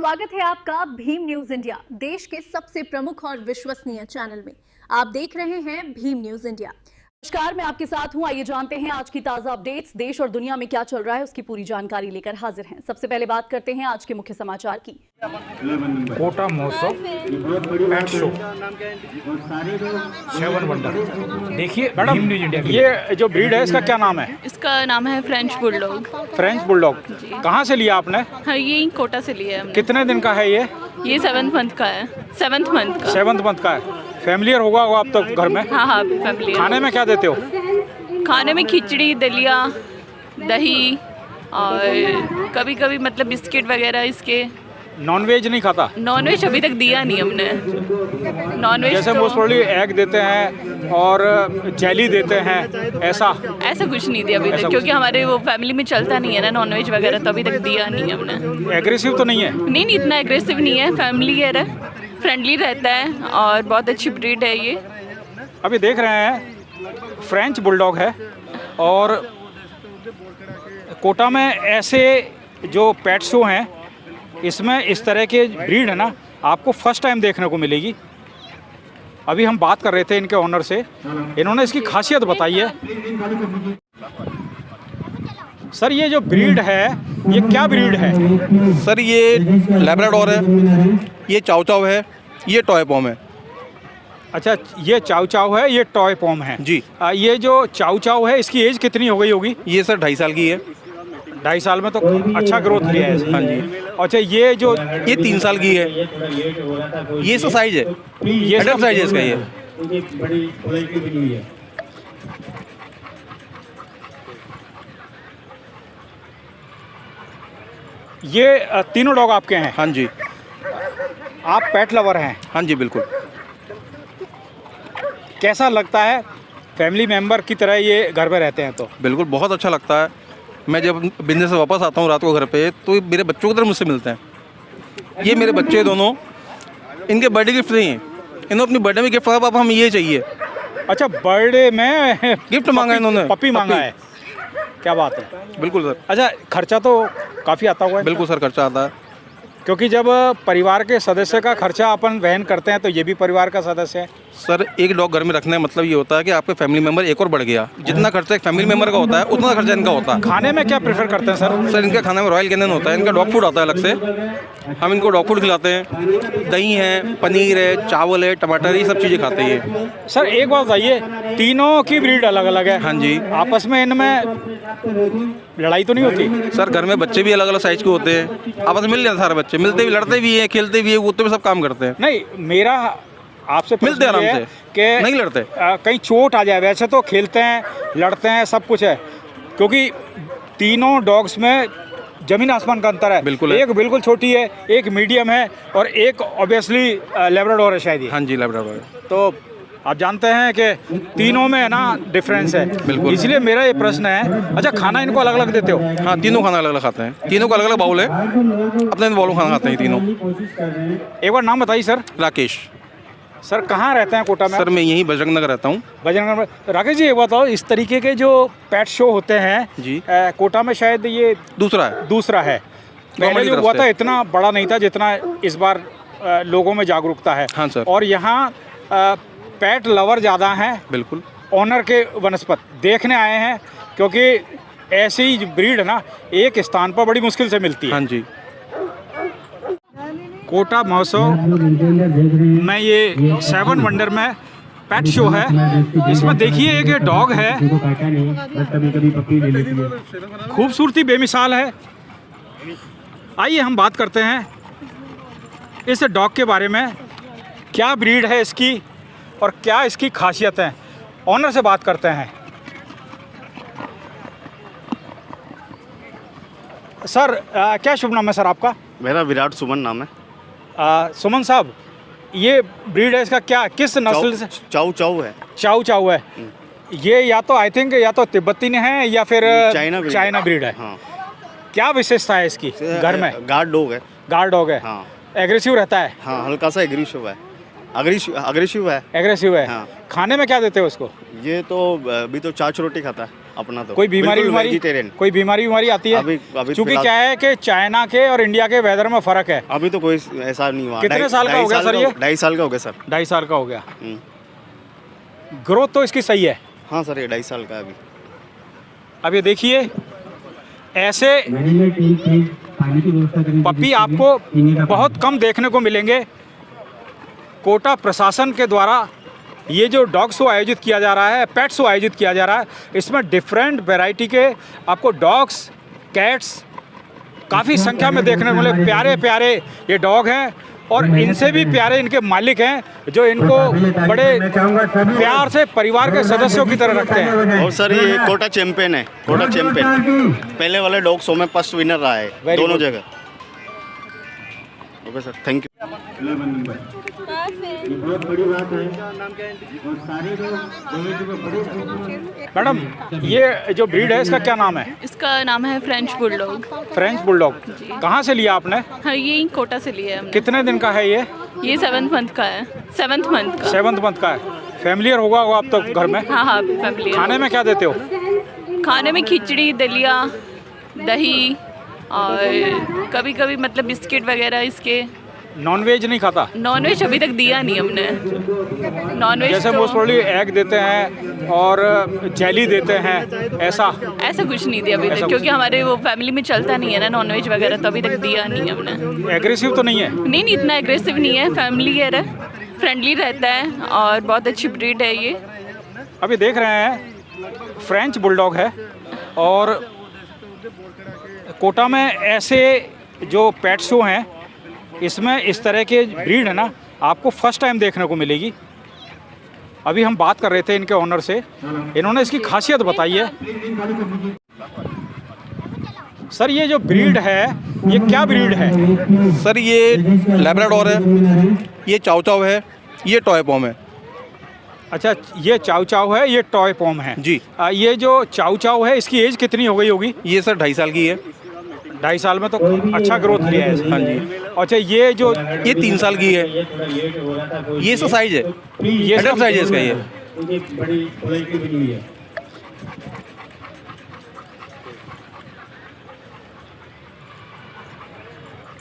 स्वागत है आपका भीम न्यूज इंडिया, देश के सबसे प्रमुख और विश्वसनीय चैनल में। आप देख रहे हैं भीम न्यूज इंडिया। नमस्कार, मैं आपके साथ हूं। आइए जानते हैं आज की ताजा अपडेट्स। देश और दुनिया में क्या चल रहा है उसकी पूरी जानकारी लेकर हाजिर हैं। सबसे पहले बात करते हैं आज के मुख्य समाचार की। कोटा महोत्सव पेट शो 7 वंडर। देखिए भीम न्यूज इंडिया, ये जो ब्रीड है इसका क्या नाम है? इसका नाम है फ्रेंच बुलडॉग। French bulldog. कहाँ से लिया आपने? हाँ, ये कोटा से लिया है हमने। कितने दिन का है ये? ये 7th मंथ का है। 7th मंथ का। 7th मंथ का है। फैमिलियर होगा आप तो घर में? हाँ हाँ, फैमिली। खाने में क्या देते हो? खाने में खिचड़ी, दलिया, दही और कभी कभी मतलब बिस्किट वगैरह इसके। नॉनवेज नहीं खाता? नॉनवेज अभी तक दिया नहीं हमने। नॉनवेज जैसे मोस्ट प्रोबेबली एग देते हैं और जेली देते हैं, ऐसा कुछ नहीं दिया अभी तक, क्योंकि हमारे वो फैमिली में चलता नहीं है ना नॉनवेज वगैरह, तो अभी तक दिया नहीं है हमने। एग्रेसिव तो नहीं है? नहीं, इतना एग्रेसिव नहीं है, फैमिलियर है, फ्रेंडली रहता है और बहुत अच्छी ब्रीड है ये। अभी देख रहे हैं फ्रेंच बुलडॉग है और कोटा में ऐसे जो पेट शो हैं इसमें इस तरह के ब्रीड है ना आपको फर्स्ट टाइम देखने को मिलेगी। अभी हम बात कर रहे थे इनके ओनर से, इन्होंने इसकी खासियत बताई है। सर, ये जो ब्रीड है ये क्या ब्रीड है? सर, ये लैब्राडोर है, ये चाव चाव है, ये टॉय पॉम है। अच्छा, ये चाव चाव है, ये टॉय पॉम है जी। ये जो चाव चाव है इसकी एज कितनी हो गई होगी? ये सर 2.5 साल की है। 2.5 साल में तो अच्छा ग्रोथ लिया है। हाँ जी। अच्छा, ये जो ये 3 साल की है। ये इसका साइज है, ये एडल्ट साइज है इसका। ये तीनों डॉग आपके हैं? हाँ जी। आप पेट लवर हैं? हाँ जी, बिल्कुल। कैसा लगता है फैमिली मेंबर की तरह ये घर में रहते हैं? तो बिल्कुल बहुत अच्छा लगता है। मैं जब बिजनेस से वापस आता हूँ रात को घर पे, तो मेरे बच्चों की तरह मुझसे मिलते हैं। ये मेरे बच्चे दोनों, इनके बर्थडे गिफ्ट नहीं है, इन्होंने अपनी बर्थडे में गिफ्ट कहा पापा हमें ये चाहिए। अच्छा, बर्थडे में गिफ्ट मांगा इन्होंने, पपी मांगा है। क्या बात है। बिल्कुल सर। अच्छा, खर्चा तो काफ़ी आता हुआ है? बिल्कुल सर, खर्चा आता है, क्योंकि जब परिवार के सदस्य का खर्चा अपन वहन करते हैं तो ये भी परिवार का सदस्य है। सर। एक डॉग घर में रखने का मतलब ये होता है कि आपके फैमिली मेंबर एक और बढ़ गया। जितना खर्चा एक फैमिली मेंबर का होता है उतना खर्चा इनका होता है। खाने में क्या प्रेफर करते हैं सर? सर, इनके खाने में रॉयल कैनियन होता है, इनका डॉग फूड आता है अलग से। हम इनको डॉग फूड खिलाते हैं, दही है, पनीर है, चावल है, टमाटर, ये सब चीज़ें खाते हैं। सर, एक बात बताइए, तीनों की ब्रीड अलग अलग है। हाँ जी। आपस में इनमें लड़ाई तो नहीं होती? सर, घर में बच्चे भी अलग अलग साइज के होते हैं, आपस में मिल जाते सारे बच्चे, मिलते भी, लड़ते भी हैं, खेलते भी हैं, कूदते भी, सब काम करते हैं। नहीं, मेरा आपसे मिलते आराम से कि नहीं लड़ते। कहीं चोट आ जाए। वैसे तो खेलते हैं, लड़ते हैं, सब कुछ है, क्योंकि तीनों डॉग्स में जमीन आसमान का अंतर है। बिल्कुल। एक बिल्कुल छोटी है, एक मीडियम है और एक ऑब्वियसली लैब्राडोर है शायद ये। हाँ जी, लैब्राडोर। तो आप जानते हैं कि तीनों में है ना डिफरेंस है। बिल्कुल। इसलिए मेरा ये प्रश्न है। अच्छा, खाना इनको अलग अलग देते हो? हाँ, तीनों खाना अलग अलग खाते हैं, तीनों का अलग अलग बाउल है, अपने बाउल में खाना खाते हैं तीनों। एक बार नाम बताइए सर। राकेश। सर, कहाँ रहते हैं कोटा में? सर, मैं यहीं बजरंग नगर रहता हूँ। बजरंग नगर। राकेश जी, ये बताओ, इस तरीके के जो पेट शो होते हैं जी, कोटा में शायद ये दूसरा है। पहले जो हुआ था इतना बड़ा नहीं था जितना इस बार लोगों में जागरूकता है। हाँ सर। और यहाँ पेट लवर ज़्यादा हैं। बिल्कुल। ऑनर के वनस्पत देखने आए हैं, क्योंकि ऐसी ब्रीड है ना एक स्थान पर बड़ी मुश्किल से मिलती है। हाँ जी। कोटा महोत्सव में ये 7 वंडर में पेट शो है। इसमें देखिए एक डॉग है, खूबसूरती बेमिसाल है। आइए हम बात करते हैं इस डॉग के बारे में, क्या ब्रीड है इसकी और क्या इसकी खासियत है। ऑनर से बात करते हैं। सर, क्या शुभ नाम है सर आपका? मेरा विराट सुमन नाम है। सुमन साहब, ये ब्रीड है, इसका क्या, किस नस्ल से? चाव चाव है। चाव चाव है। ये या तो आई थिंक या तो तिब्बती है या फिर चाइना ब्रीड है। हाँ। क्या विशेषता है इसकी? घर में गार्ड डॉग है। गार्ड डॉग है। हाँ। एग्रेसिव रहता है? हाँ, हल्का सा एग्रेसिव है। एग्रेसिव है। एग्रेसिव है। हाँ। खाने में क्या देते हो उसको? ये तो अभी तो चाच रोटी खाता है। अपना तो कोई बीमारी वेजिटेरियन। कोई बीमारी आती है? अभी क्योंकि फिलहाल- क्या है कि चाइना के और इंडिया के वेदर में फ़र्क है। अभी तो कोई ऐसा नहीं हुआ। कितने साल का हो गया सर ये? 2.5 साल का हो गया सर। 2.5 साल का हो गया। हम्म। ग्रोथ तो इसकी सही है। हाँ सर, ये 2.5 साल का है अभी। अब ये देखिए, ऐसे पपी आपको बहुत कम देखने को मिलेंगे। कोटा प्रशासन के द्वारा ये जो डॉग शो आयोजित किया जा रहा है, पेट शो आयोजित किया जा रहा है, इसमें डिफरेंट वैरायटी के आपको डॉग्स, कैट्स काफ़ी संख्या में देखने को मिले। प्यारे प्यारे ये डॉग हैं और इनसे भी प्यारे इनके मालिक हैं, जो इनको बड़े प्यार से परिवार के सदस्यों की तरह रखते हैं। और सर ये कोटा चैंपियन है, कोटा चैंपियन। पहले वाले डॉग शो में फर्स्ट विनर रहा है Very दोनों good. जगह। Okay sir, thank you. Madam, ये जो ब्रीड है इसका क्या नाम है? इसका नाम है फ्रेंच बुलडॉग। French bulldog. कहाँ से लिया आपने? हाँ, ये कोटा से लिया है हमने। कितने दिन का है ये? ये 7th मंथ का है। 7th मंथ का। 7th मंथ का है। फैमिलियर होगा आप तो घर में? हाँ हाँ, फैमिली। खाने में क्या देते हो? खाने में खिचड़ी, दलिया, दही और कभी कभी मतलब बिस्किट वगैरह इसके। नॉनवेज नहीं खाता? नॉनवेज अभी तक दिया नहीं हमने। नॉनवेज जैसे मोस्ट प्रोबेबली एग देते हैं और जेली देते हैं, ऐसा कुछ नहीं दिया अभी ऐसा तक, कुछ क्योंकि हमारे वो फैमिली में चलता नहीं है ना नॉनवेज वगैरह, तो अभी तक दिया नहीं हमने। एग्रेसिव तो नहीं है? नहीं, इतना एग्रेसिव नहीं है, फैमिली है, फ्रेंडली रहता है और बहुत अच्छी ब्रीड है ये। अभी देख रहे हैं फ्रेंच बुलडॉग है और कोटा में ऐसे जो पेट शो हैं इसमें इस तरह के ब्रीड है ना, आपको फर्स्ट टाइम देखने को मिलेगी। अभी हम बात कर रहे थे इनके ओनर से, इन्होंने इसकी खासियत बताई है। सर, ये जो ब्रीड है ये क्या ब्रीड है? सर ये लैब्राडोर है, ये चाव चाव है, ये टॉय पॉम है। अच्छा, ये चाव चाव है, ये टॉय पॉम है जी। ये जो चाव चाव है इसकी एज कितनी हो गई होगी? ये सर 2.5 साल की है। 2.5 साल में तो अच्छा ग्रोथ लिया है। हाँ जी। अच्छा, ये जो ये 3 साल की है। ये इसका साइज है, ये एडल्ट साइज है इसका ये।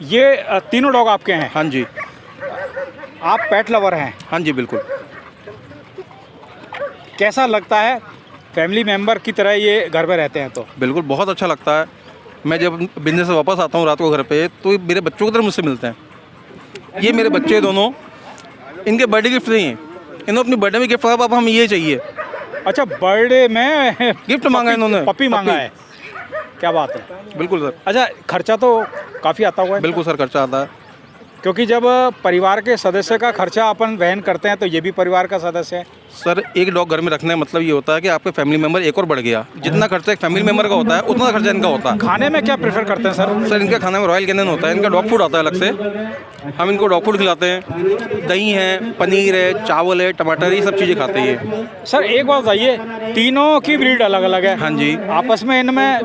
ये तीनों डॉग आपके हैं? हाँ जी, आप पेट लवर हैं? हाँ जी बिल्कुल। कैसा लगता है फैमिली मेंबर की तरह ये घर में रहते हैं तो? बिल्कुल बहुत अच्छा लगता है। मैं जब बिजनेस से वापस आता हूँ रात को घर पे, तो मेरे बच्चों की तरह मुझसे मिलते हैं। ये मेरे बच्चे दोनों, इनके बर्थडे गिफ्ट नहीं है, इन्होंने अपनी बर्थडे में गिफ्ट पापा हमें ये चाहिए। अच्छा, बर्थडे में गिफ्ट मांगा इन्होंने, पपी मांगा है। क्या बात है। बिल्कुल सर। अच्छा, खर्चा तो काफ़ी आता हुआ है? बिल्कुल सर, खर्चा आता है। क्योंकि जब परिवार के सदस्य का खर्चा अपन वहन करते हैं तो ये भी परिवार का सदस्य है। सर एक डॉग घर में रखने का मतलब ये होता है कि आपके फैमिली मेंबर एक और बढ़ गया। जितना खर्चा एक फैमिली मेंबर का होता है उतना खर्चा इनका होता है। खाने में क्या प्रेफर करते हैं सर? सर इनके खाने में रॉयल कैनियन होता है, इनका डॉग फूड आता है अलग से। हम इनको डॉग फूड खिलाते हैं, दही है, पनीर है, चावल है, टमाटर, ये सब चीज़ें खाते हैं ये। सर एक बात बताइए, तीनों की ब्रीड अलग अलग है। हाँ जी। आपस में इनमें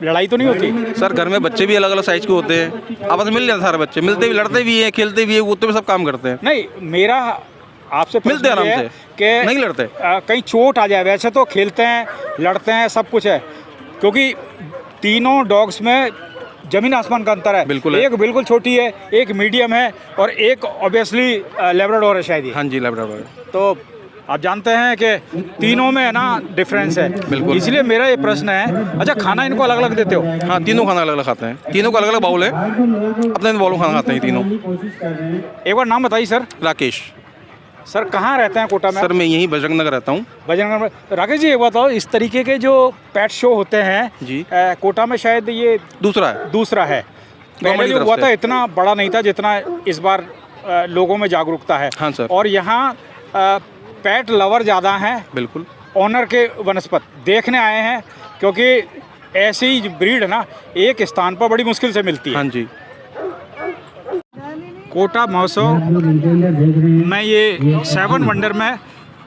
लड़ाई तो नहीं होती? सर घर में बच्चे भी अलग अलग साइज के होते हैं, आपस में मिल जाते हैं सारे बच्चे, मिलते भी, लड़ते भी हैं, खेलते भी हैं, कूदते भी, सब काम करते हैं। नहीं, मेरा आपसे मिलते हैं प्रश्न ये आराम है से, कि नहीं लड़ते। कहीं चोट आ जाए। वैसे तो खेलते हैं, लड़ते हैं, सब कुछ है, क्योंकि तीनों डॉग्स में जमीन आसमान का अंतर है। बिल्कुल है। एक बिल्कुल छोटी है, एक मीडियम है और एक ऑब्वियसली लैब्राडोर है शायद ये। हाँ जी, लैब्राडोर। तो आप जानते हैं कि तीनों में है ना डिफरेंस है। बिल्कुल। इसलिए मेरा ये प्रश्न है, अच्छा खाना इनको अलग अलग देते हो? हाँ, तीनों खाना अलग अलग खाते हैं, तीनों का अलग अलग बाउल है, अपने बाउल में खाना खाते हैं तीनों। एक बार नाम बताइए सर। राकेश। सर कहाँ रहते हैं कोटा में? सर मैं यहीं बजरंग नगर रहता हूँ। बजरंग में। राकेश जी एक बताओ, इस तरीके के जो पेट शो होते हैं जी। कोटा में शायद ये दूसरा है। दूसरा है। गवर्नमेंट पहले की जो तरफ हुआ से। था इतना बड़ा नहीं था जितना इस बार लोगों में जागरूकता है। हाँ सर। और यहाँ पेट लवर ज़्यादा हैं, बिल्कुल। ऑनर के वनस्पत देखने आए हैं, क्योंकि ऐसी ब्रीड ना एक स्थान पर बड़ी मुश्किल से मिलती है। हाँ जी। कोटा महोत्सव में ये 7 वंडर में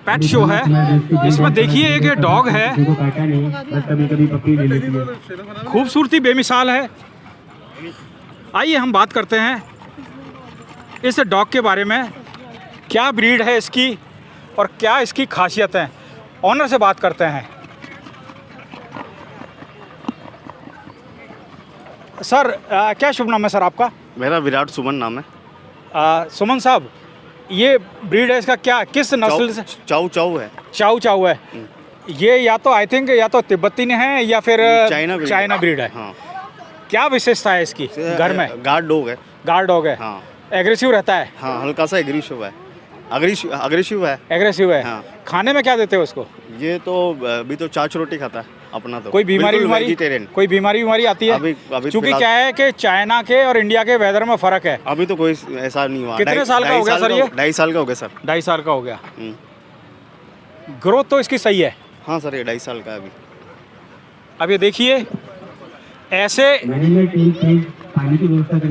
पेट शो है। इसमें देखिए एक डॉग है, खूबसूरती बेमिसाल है। आइए हम बात करते हैं इस डॉग के बारे में, क्या ब्रीड है इसकी और क्या इसकी खासियत है। ऑनर से बात करते हैं। सर क्या शुभ नाम है सर आपका? मेरा विराट सुमन नाम है। सुमन साहब, ये ब्रीड है इसका क्या, किस नस्ल से? चाऊ चाऊ है। चाऊ चाऊ है। ये या तो आई थिंक या तो तिब्बती है या फिर चाइना ब्रीड है। हाँ। क्या विशेषता है इसकी? घर में गार्ड डॉग है। गार्ड डॉग है। हाँ। एग्रेसिव रहता है। हाँ, हल्का सा एग्रेसिव है। अग्रेसिव है। एग्रेसिव है। हाँ। खाने में क्या देते हो उसको? ये तो अभी तो छाछ रोटी खाता है अपना। तो कोई बीमारी वेजिटेरियन? कोई बीमारी आती है? अभी क्योंकि क्या है कि चाइना के और इंडिया के वेदर में फर्क है। अभी तो कोई ऐसा नहीं हुआ। कितने साल का हो गया सर ये? 2.5 साल का हो गया सर। 2.5 साल का हो गया। ग्रोथ तो इसकी सही है। हाँ सर, ये 2.5 साल का है अभी। अब ये देखिए, ऐसे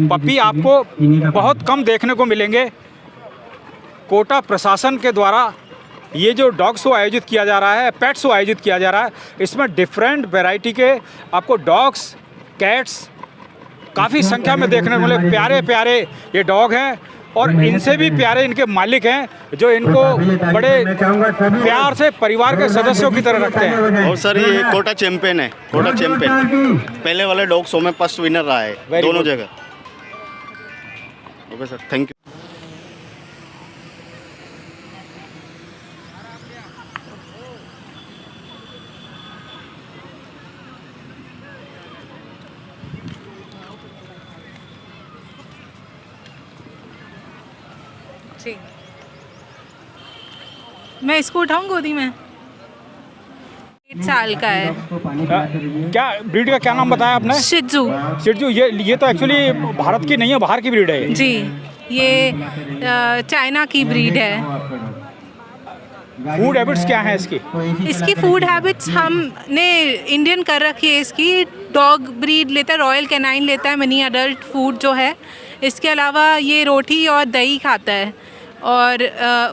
पपी आपको बहुत कम देखने को मिलेंगे। कोटा प्रशासन के द्वारा ये जो डॉग शो आयोजित किया जा रहा है, पेट शो आयोजित किया जा रहा है, इसमें डिफरेंट वैरायटी के आपको डॉग्स, कैट्स काफ़ी संख्या में देखने को मिले। प्यारे प्यारे ये डॉग हैं और इनसे भी प्यारे इनके मालिक हैं, जो इनको बड़े प्यार से परिवार के सदस्यों की तरह रखते हैं। और सर ये कोटा चैंपियन है। कोटा चैंपियन पहले वाले डॉग शो में फर्स्ट विनर रहा है दोनों जगह। Okay sir, thank you. जी, मैं इसको उठाऊं गोदी में? 8 साल का है। क्या ब्रीड का क्या नाम बताया आपने? शिजू। शिजू। ये तो एक्चुअली भारत की नहीं है, बाहर की ब्रीड है। जी, ये चाइना की ब्रीड है। फूड हैबिट्स क्या है इसकी? इसकी फूड हैबिट्स हमने इंडियन कर रखी है। इसकी डॉग ब्रीड लेता है, रॉयल कैनाइन लेता है, मिनी अडल्ट फूड जो है। इसके अलावा ये रोटी और दही खाता है, और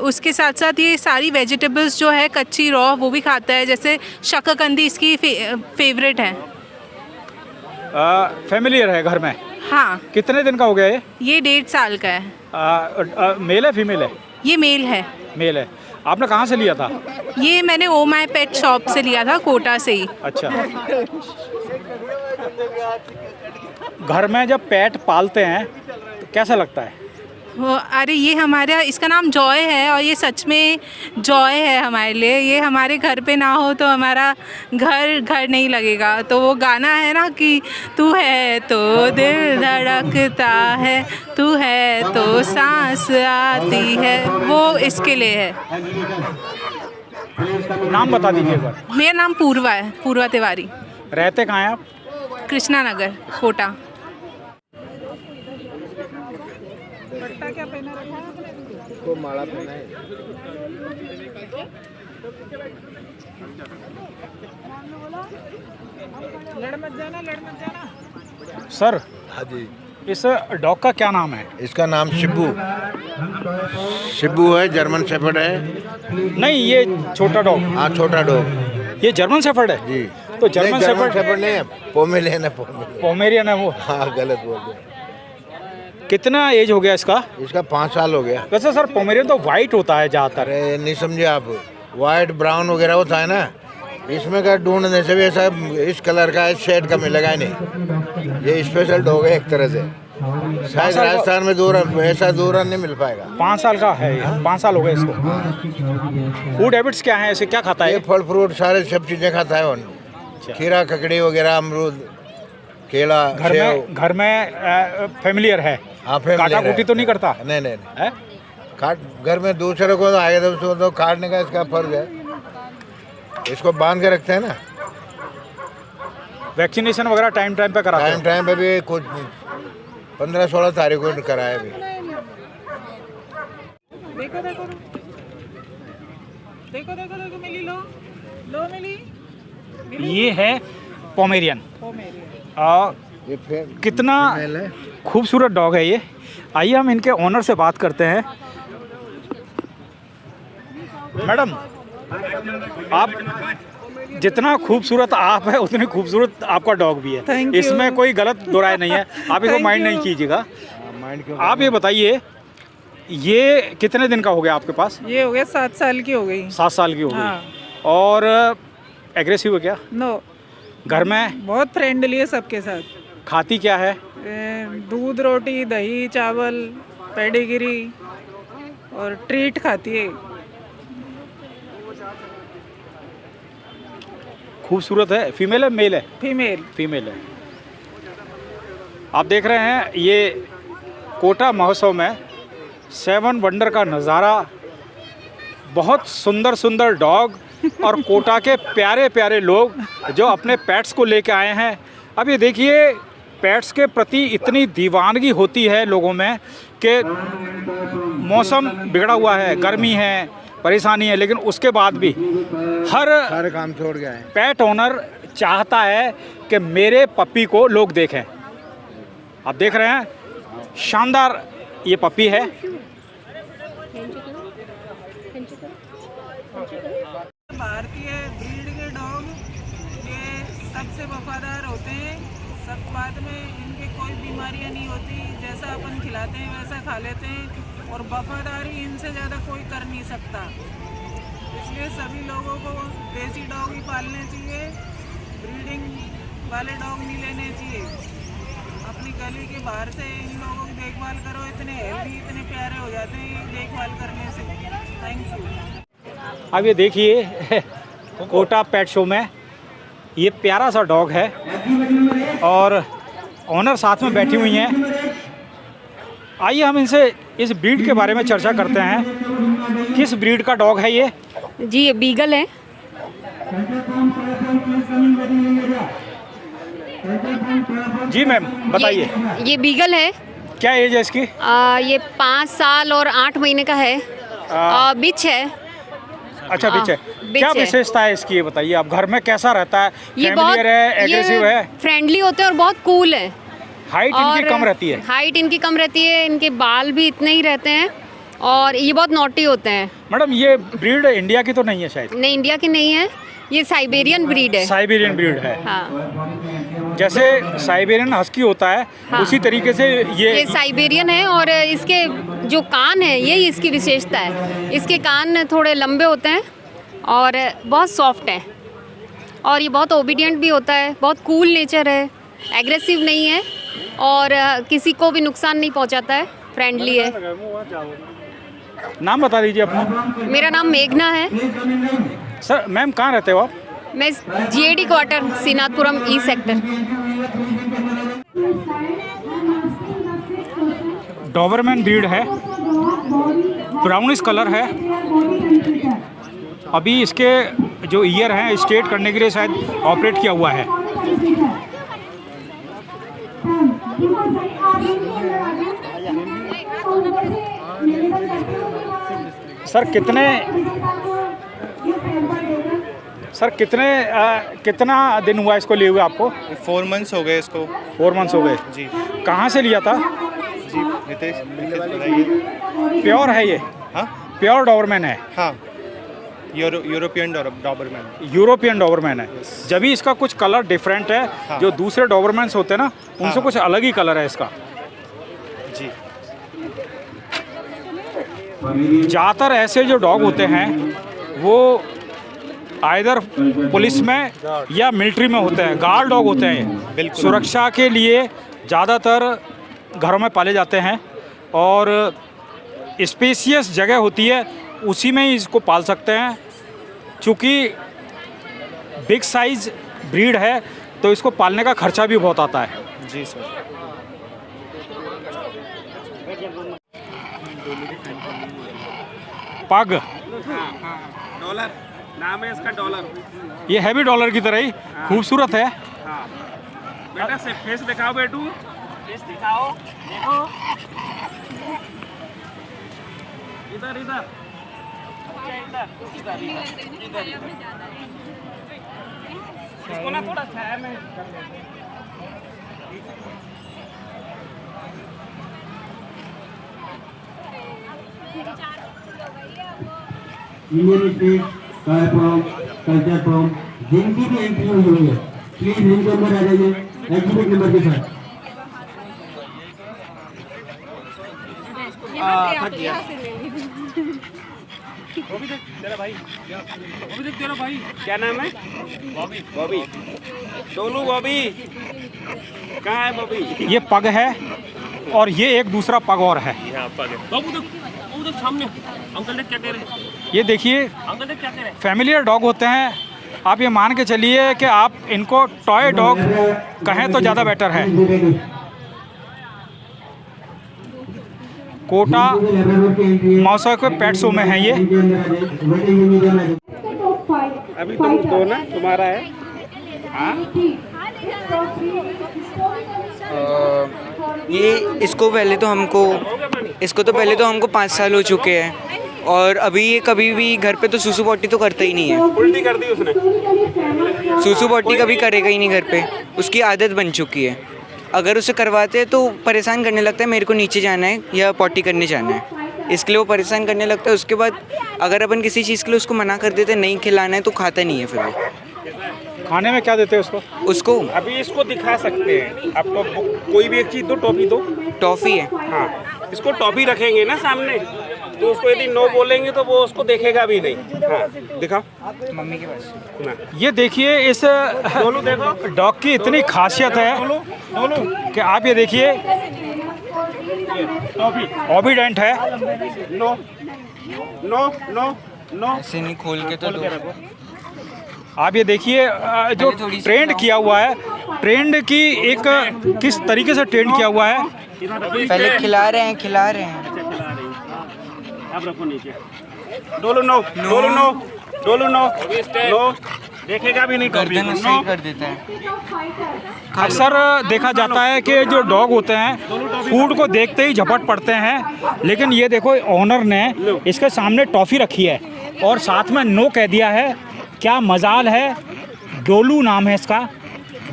उसके साथ साथ ये सारी वेजिटेबल्स जो है कच्ची रॉ वो भी खाता है। जैसे शकरकंदी इसकी फेवरेट है। फैमिलियर है घर में? हाँ। कितने दिन का हो गया ये? ये 1.5 साल का है। मेल है फीमेल है? ये मेल है। मेल है। आपने कहाँ से लिया था? ये मैंने ओ माई पेट शॉप से लिया था, कोटा से ही। अच्छा। घर में जब पेट पालते हैं तो कैसा लगता है? अरे ये हमारा, इसका नाम जॉय है, और ये सच में जॉय है हमारे लिए। ये हमारे घर पे ना हो तो हमारा घर नहीं लगेगा। तो वो गाना है ना कि तू है तो दिल धड़कता है, तू है तो सांस आती है, वो इसके लिए है। नाम बता दीजिए एक बार। मेरा नाम पूर्वा है, पूर्वा तिवारी। रहते कहाँ हैं आप? कृष्णा नगर, कोटा। क्या पहना रखा है आपने? तो माला पहना है। लड़ मत जाना। सर, हाँ जी, इस डॉग का क्या नाम है? इसका नाम शिबू है। जर्मन शेफर्ड है। नहीं, ये छोटा डॉग। हाँ, छोटा डॉग। ये जर्मन शेफर्ड है जी। तो जर्मन शेफर्ड नहीं है, पोमेलियन है। पोमेरियन है वो। हाँ, गलत बोल दिया। कितना एज हो गया इसका? इसका 5 साल हो गया। वैसे सर पोमेरियन तो वाइट होता है ज़्यादातर। अरे नहीं समझे आप, वाइट ब्राउन वगैरह होता है ना, इसमें का ढूंढने से भी ऐसा इस कलर का इस शेड का मिलेगा ही नहीं। ये स्पेशल डॉग है एक तरह से। शायद राजस्थान में ऐसा दूर नहीं मिल पाएगा। 5 साल का है ये। 5 साल हो गए इसको। फूड हैबिट्स क्या है, ऐसे क्या खाता है? ये फल फ्रूट सारे सब चीज़ें खाता है। खीरा, ककड़ी वगैरह, अमरूद, केला, घर में फैमिलियर है? हाँ, काटा कुटी तो नहीं करता? नहीं नहीं है? काट घर में दूसरों को आएगा तो काटने का इसका फर्ज है। इसको बांध के रखते हैं ना। वैक्सीनेशन वगैरह टाइम पे कराते हैं? टाइम पे भी कुछ 15-16 तारीख को कराया भी। देखो देखो देखो देखो देखो, मिली लो मिली। ये है पोमेरियन। कितना खूबसूरत डॉग है ये। आइए हम इनके ओनर से बात करते हैं। मैडम, आप जितना खूबसूरत आप है उतनी खूबसूरत आपका डॉग भी है। इसमें कोई गलत दोराय नहीं है, आप इसको माइंड नहीं कीजिएगा। आप ये बताइए, ये कितने दिन का हो गया आपके पास? ये हो गया 7 साल की हो गई। 7 साल की हो गई। हाँ। और एग्रेसिव है क्या? नो, घर में बहुत फ्रेंडली है सबके साथ। खाती क्या है? दूध, रोटी, दही, चावल, पेडिग्री और ट्रीट खाती है। खूबसूरत है। फीमेल है मेल है? फीमेल। फीमेल है। आप देख रहे हैं ये कोटा महोत्सव में 7 वंडर का नज़ारा। बहुत सुंदर सुंदर डॉग और कोटा के प्यारे प्यारे लोग जो अपने पेट्स को लेके आए हैं। अब ये देखिए पेट्स के प्रति इतनी दीवानगी होती है लोगों में कि मौसम बिगड़ा हुआ है, गर्मी है, परेशानी है, लेकिन उसके बाद भी हर काम छोड़ गया है। पेट ओनर चाहता है कि मेरे पप्पी को लोग देखें। आप देख रहे हैं शानदार ये पप्पी है। भारतीय ब्रीड के डॉग ये सबसे वफादार होते हैं। सब बाद में इनके कोई बीमारियां नहीं होती, जैसा अपन खिलाते हैं वैसा खा लेते हैं और वफादारी इनसे ज़्यादा कोई कर नहीं सकता। इसलिए सभी लोगों को देसी डॉग ही पालने चाहिए, ब्रीडिंग वाले डॉग नहीं लेने चाहिए। अपनी गली के बाहर से इन लोगों की देखभाल करो, इतने हेल्दी इतने प्यारे हो जाते हैं देखभाल करने से। Thank you. अब ये देखिए कोटा पेट शो में ये प्यारा सा डॉग है और ऑनर साथ में बैठी हुई हैं। आइए हम इनसे इस ब्रीड के बारे में चर्चा करते हैं। किस ब्रीड का डॉग है ये? जी ये बीगल है। जी मैम बताइए। ये बीगल है। क्या एज है इसकी? ये 5 साल और 8 महीने का है। बिच है। अच्छा बिच है। क्या विशेषता है इसकी ये बताइए। आप घर में कैसा रहता है? ये बहुत फैमिलियर है, एग्रेसिव है? फ्रेंडली होते हैं और बहुत कूल है। हाइट इनकी कम रहती है? हाइट इनकी कम रहती है, इनके बाल भी इतने ही रहते हैं और ये बहुत नॉटी होते हैं। मैडम ये ब्रीड इंडिया की तो नहीं है शायद? नहीं इंडिया की नहीं है, ये साइबेरियन ब्रीड है। साइबेरियन ब्रीड है। हाँ। जैसे साइबेरियन हस्की होता है हाँ। उसी तरीके से ये साइबेरियन है और इसके जो कान है यही इसकी विशेषता है। इसके कान थोड़े लंबे होते हैं और बहुत सॉफ्ट है और ये बहुत ओबीडियंट भी होता है, बहुत कूल नेचर है, एग्रेसिव नहीं है और किसी को भी नुकसान नहीं पहुंचाता है, फ्रेंडली है। नाम बता दीजिए अपना। मेरा नाम मेघना है। सर मैम कहाँ रहते हो आप? मैं GAD quarter Sinathpuram E sector. Doberman breed है, ब्राउनिश कलर है। अभी इसके जो ईयर हैं स्ट्रेट करने के लिए शायद ऑपरेट किया हुआ है। सर कितना दिन हुआ इसको लिए हुए आपको? 4 मंथ्स हो गए इसको। 4 मंथ्स हो गए जी। कहाँ से लिया था? जी रितेश बताइए। प्योर है ये? हाँ प्योर डॉबरमैन है। हाँ यूरोपियन डॉबरमैन। यूरोपियन डॉबरमैन है। जब भी इसका कुछ कलर डिफरेंट है। हाँ। जो दूसरे डॉबरमैन्स होते हैं ना उनसे हाँ। कुछ अलग ही कलर है इसका। जी। ज़्यादातर ऐसे जो डॉग होते हैं वो आइदर पुलिस में या मिलिट्री में होते हैं, गार्ड डॉग होते हैं। बिल्कुल। सुरक्षा के लिए ज़्यादातर घरों में पाले जाते हैं और स्पेशियस जगह होती है उसी में ही इसको पाल सकते हैं। चूँकि बिग साइज ब्रीड है तो इसको पालने का खर्चा भी बहुत आता है। जी सर। पग डॉलर नाम है इसका, डॉलर। ये हैवी डॉलर की तरह ही खूबसूरत है। बेटा से फेस दिखाओ बेटू, फेस दिखाओ, देखो इधर इधर इसको ना थोड़ा छाया में इंडियन स्टेट कार्यक्रम कल्चर फ्रॉम जिनकी भी एंट्री हुई है प्लीज इनके अंदर आ जाइए एग्जिबिट नंबर के साथ। क्या नाम है? बॉबी। बॉबी, डोलू बॉबी, कहाँ है बॉबी? ये पग है और ये एक दूसरा पग और है। यहाँ पग है। बाबू देख सामने, अंकल देख क्या कह रहे हैं? ये देखिए अंकल देख क्या कह रहे हैं? फैमिलियर डॉग होते हैं। आप ये मान के चलिए कि आप इनको टॉय डॉग कहें तो ज़्यादा बेटर है। कोटा मौसम के पेट शो में है ये। अभी तुम दो ना, तुम्हारा है? हाँ? ये इसको पहले तो पहले तो हमको 5 साल हो चुके हैं और अभी ये कभी भी घर पे तो सुसु पॉटी तो करता ही नहीं है। उल्टी कर दी उसने। सुसु पॉटी कभी करेगा ही नहीं घर पे, उसकी आदत बन चुकी है। अगर उसे करवाते हैं तो परेशान करने लगता है, मेरे को नीचे जाना है या पॉटी करने जाना है, इसके लिए वो परेशान करने लगता है। उसके बाद अगर अपन किसी चीज़ के लिए उसको मना कर देते हैं नहीं खिलाना है तो खाता नहीं है। फिर वो खाने में क्या देते हैं उसको? अभी इसको दिखा सकते हैं आपको, कोई भी एक चीज़ दो, टॉफी दो। टॉफ़ी है। हाँ, इसको टॉफी रखेंगे ना सामने, तो उसको यदि नो बोलेंगे तो वो उसको देखेगा भी नहीं। हाँ, दिखाओ मम्मी के पास। ये देखिए इस डॉग की इतनी खासियत है कि आप ये देखिए ओबीडेंट है। नो नो नो नो, ऐसे नहीं खोल के तो दो। आप ये देखिए जो ट्रेंड किया हुआ है, ट्रेंड की एक किस तरीके से ट्रेंड किया हुआ है। पहले खिला रहे हैं। अब रखो नीचे। डोलू नो, डोलू नो, डोलू नो, नो, देखेगा भी नहीं। गर्दन सही कर देता है। अक्सर देखा जाता है कि जो डॉग होते हैं फूड को देखते ही झपट पड़ते हैं, लेकिन ये देखो ओनर ने इसके सामने टॉफ़ी रखी है और साथ में नो कह दिया है। क्या मजाल है, डोलू नाम है इसका।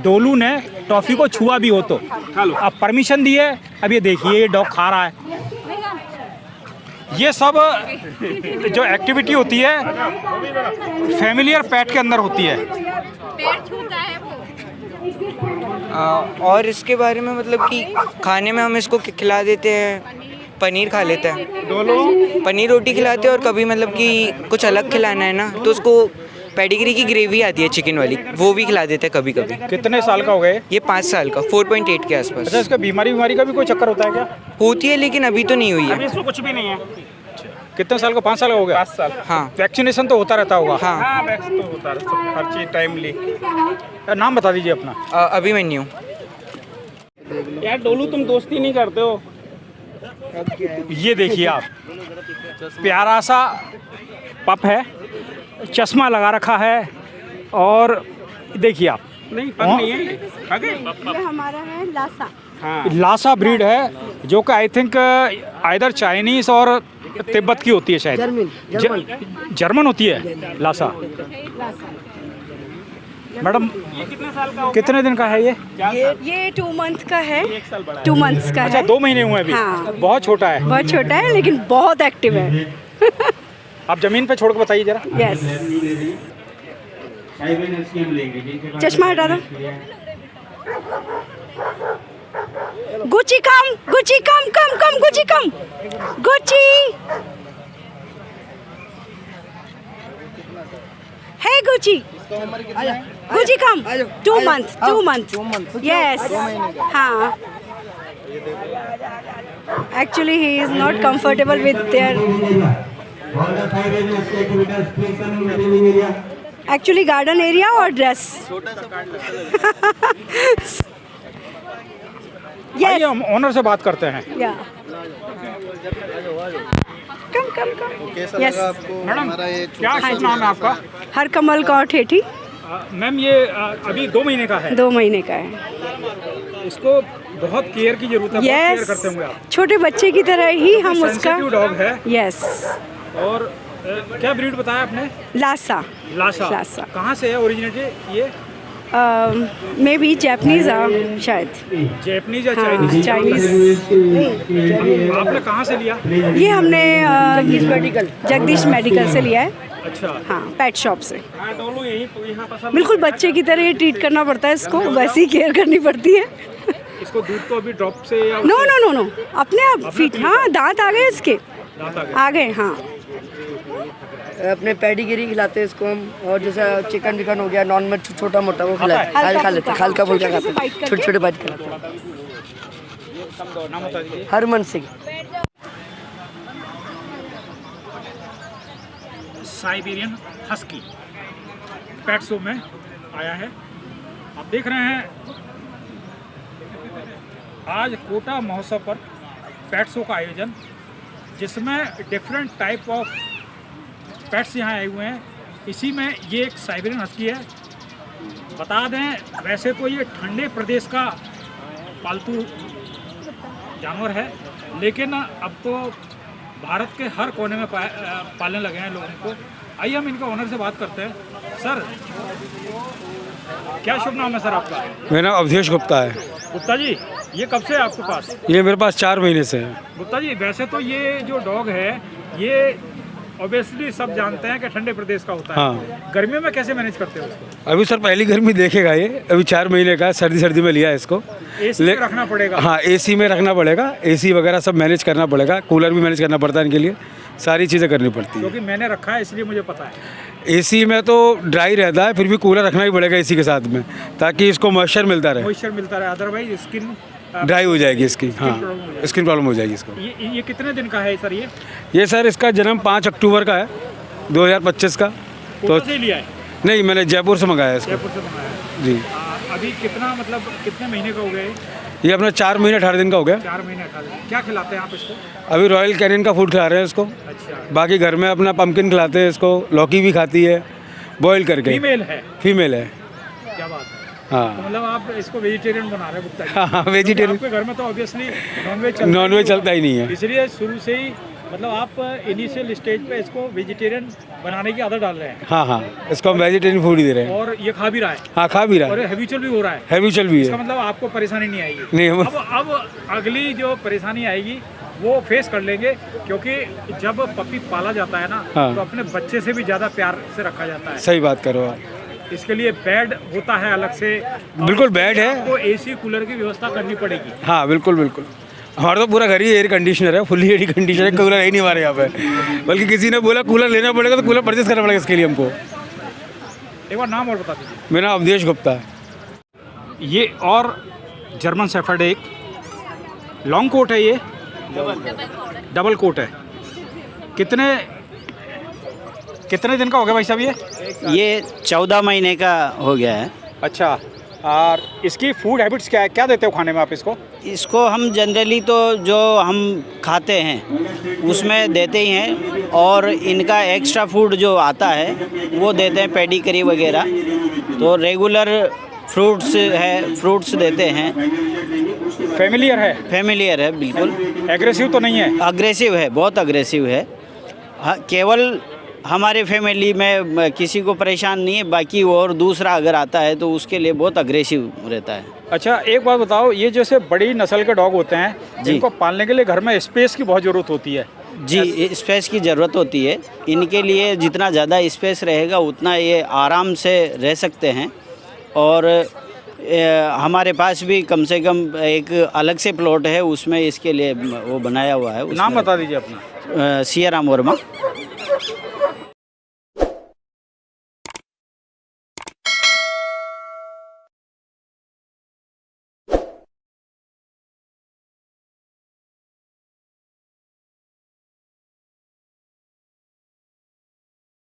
डोलू ने टॉफ़ी को छुआ भी हो तो अब परमिशन दी है। अब ये देखिए ये डॉग खा रहा है। ये सब जो एक्टिविटी होती है फैमिलियर पेट के अंदर होती है। और इसके बारे में मतलब कि खाने में हम इसको खिला देते हैं, पनीर खा लेता है, पनीर रोटी खिलाते हैं। और कभी मतलब कि कुछ अलग खिलाना है ना तो उसको पेडिग्री की ग्रेवी आती है चिकन वाली, वो भी खिला देते हैं कभी कभी। कितने साल का हो गए? ये 5 साल का, 4.8 के आसपास। अच्छा, इसका बीमारी का भी कोई चक्कर होता है क्या? होती है लेकिन अभी तो नहीं हुई है। अभी इसको कुछ भी नहीं है। कितने साल का? 5 साल का हो गया? 5 साल। हाँ, वैक्सीनेशन तो होता रहता होगा? हाँ, हाँ, वैक्स तो होता है, हर चीज़ टाइमली। नाम बता दीजिए अपना। अभिमन्यु। यार डोलू, तुम दोस्ती नहीं करते हो। ये देखिए आप, प्यारा सा पप है, चश्मा लगा रखा है और देखिए आप। नहीं, पग नहीं है ये, पग है। ये हमारा है लासा। हाँ, लासा ब्रीड है जो कि आई थिंक आइदर चाइनीज और तिब्बत की होती है शायद। जर्मन होती है लासा। मैडम कितने साल का? कितने दिन का है ये? ये 2 मंथ का है। 2 मंथ्स का अच्छा, है। 2 महीने हुए अभी। हाँ। बहुत छोटा है। बहुत छोटा है लेकिन बहुत एक्टिव है। आप जमीन पे छोड़ के बताइए जरा। यस। चश्मा हटा दो। गुची कम, गुची कम, गुची कम, गुची है गुची। गुची कम। 2 मंथ। यस। हाँ, actually he is not comfortable with their actually garden area और ड्रेस। आइए हम ओनर से बात करते हैं। कम। यस मैडम, क्या शुभ नाम है आपका? हरकमल कौर ठेठी। मैम, ये अभी 2 महीने का है। 2 महीने का है। इसको बहुत केयर की जरूरत है। बहुत केयर करते होंगे आप। छोटे बच्चे की तरह ही हम उसका। सेंसिटिव डॉग है। यस। और क्या ब्रीड बताया आपने? लासा। लासा। कहाँ से है ओरिजिनेटेड ये? मे बी जापानीज शायद। जापानीज या चाइनीज? आपने कहाँ से लिया? ये हमने जगदीश मेडिकल से लिया है। अच्छा। हाँ, पेट शॉप से। बिल्कुल बच्चे की तरह ट्रीट करना पड़ता है इसको, वैसी केयर करनी पड़ती है। इसको दूध तो अभी ड्रॉप से या नो अपने आप फीट। हाँ, दांत आ गए इसके। आ गए। हाँ, अपने पेडिगिरी खिलाते हैं इसको हम, और जैसा चिकन विकन हो गया नॉन वेज छोटा मोटा वो खा लेते हैं, हल्का फुल्का खाते हैं, छोटे छोटे बाइट खिलाते हैं। Harman Singh. Siberian husky pet show में आया है। आप देख रहे हैं आज कोटा महोत्सव पर पेट शो का आयोजन, जिसमें डिफरेंट टाइप ऑफ पेट्स यहाँ आए हुए हैं। इसी में ये एक साइबेरियन हस्की है। बता दें, वैसे तो ये ठंडे प्रदेश का पालतू जानवर है, लेकिन अब तो भारत के हर कोने में पालने लगे हैं लोगों को। आइए हम इनका ओनर से बात करते हैं। सर, क्या शुभ नाम है सर आपका? मेरा नाम अवधेश गुप्ता है। गुप्ता जी, ये कब से है आपके पास? ये मेरे पास 4 महीने से है। गुप्ता जी, वैसे तो ये जो डॉग है ये ऑब्वियसली सब जानते हैं कि ठंडे प्रदेश का होता है। हाँ। गर्मियों में कैसे मैनेज करते हो उसको? अभी सर पहली गर्मी देखेगा ये, अभी 4 महीने का, सर्दी में लिया है इसको। एसी में रखना पड़ेगा? हाँ, एसी में रखना पड़ेगा, एसी वगैरह सब मैनेज करना पड़ेगा, कूलर भी मैनेज करना पड़ता है इनके लिए, सारी चीज़ें करनी पड़ती है। क्योंकि मैंने रखा है इसलिए मुझे पता है। एसी में तो ड्राई रहता है, फिर भी कूलर रखना ही पड़ेगा एसी के साथ में, ताकि इसको मॉइस्चर मिलता रहे। मॉइस्चर मिलता रहे, अदरवाइज स्किन ड्राई हो जाएगी इसकी। हाँ, स्किन प्रॉब्लम हो जाएगी इसको। ये कितने दिन का है सर? ये सर इसका जन्म 5 अक्टूबर का है 2025 का। तो से लिया है? नहीं, मैंने जयपुर से मंगाया है इसको। जयपुर से मंगाया है जी। अभी कितना, मतलब कितने महीने का हो गया? ये अपना 4 महीने 18 दिन का हो गया। 4 महीने 18 दिन। क्या खिलाते हैं आप इसको? अभी रॉयल कैनिन का फूड खिला रहे हैं इसको। अच्छा। बाकी घर में अपना पम्पकिन खिलाते हैं इसको, लौकी भी खाती है बॉईल करके। फीमेल है? फीमेल है। क्या बात है। हाँ, तो मतलब आप इसको वेजिटेरियन बना रहे हैं गुप्ता जी? हाँ, वेजिटेरियन। आपके घर में तो ऑब्वियसली नॉनवेज चलता ही नहीं है, इसलिए शुरू से ही मतलब आप इनिशियल स्टेज पे इसको वेजिटेरियन बनाने की आदत डाल रहे हैं। हाँ हाँ, इसको हम वेजिटेरियन फूड ही दे रहे हैं। और ये खा भी रहा है? हाँ, खा भी रहा है। और हैबिचुअल भी हो रहा है? हैबिचुअल भी इसका है। मतलब आपको परेशानी नहीं आएगी? नहीं। अब अगली जो परेशानी आएगी वो फेस कर लेंगे, क्योंकि जब पपी पाला जाता है ना, हाँ। तो अपने बच्चे से भी ज़्यादा प्यार से रखा जाता है। सही बात करो आप। इसके लिए बेड होता है अलग से? बिल्कुल बेड है। आपको एसी कूलर की व्यवस्था करनी पड़ेगी? हाँ, बिल्कुल बिल्कुल। हमारा तो पूरा घर ही एयर कंडीशनर है, फुल्ली एयर कंडीशनर है, कूलर है ही नहीं हमारे यहाँ पे। बल्कि किसी ने बोला कूलर लेना पड़ेगा, तो कूलर परचेस करना पड़ेगा इसके लिए हमको। एक बार नाम और बता दीजिए। मेरा नाम अवधेश गुप्ता है। ये और जर्मन शेफर्ड एक लॉन्ग कोट है, ये डबल कोट है। कितने दिन का हो गया भाई साहब ये 14 महीने का हो गया है। अच्छा। और इसकी फूड हैबिट्स क्या देते हो खाने में आप इसको? इसको हम जनरली तो जो हम खाते हैं उसमें देते ही हैं, और इनका एक्स्ट्रा फूड जो आता है वो देते हैं, पेडिग्री वगैरह। तो रेगुलर फ्रूट्स देते हैं। फेमिलियर है बिल्कुल। एग्रेसिव तो नहीं है? अग्रेसिव है, बहुत अग्रेसिव है। हाँ, केवल हमारे फैमिली में किसी को परेशान नहीं है, बाकी और दूसरा अगर आता है तो उसके लिए बहुत अग्रेसिव रहता है। अच्छा, एक बात बताओ, ये जैसे बड़ी नस्ल के डॉग होते हैं जिनको पालने के लिए घर में स्पेस की बहुत ज़रूरत होती है? जी, स्पेस की ज़रूरत होती है। इनके लिए जितना ज़्यादा स्पेस रहेगा उतना ये आराम से रह सकते हैं। और हमारे पास भी कम से कम एक अलग से प्लॉट है, उसमें इसके लिए वो बनाया हुआ है। नाम बता दीजिए अपना। सिया राम वर्मा।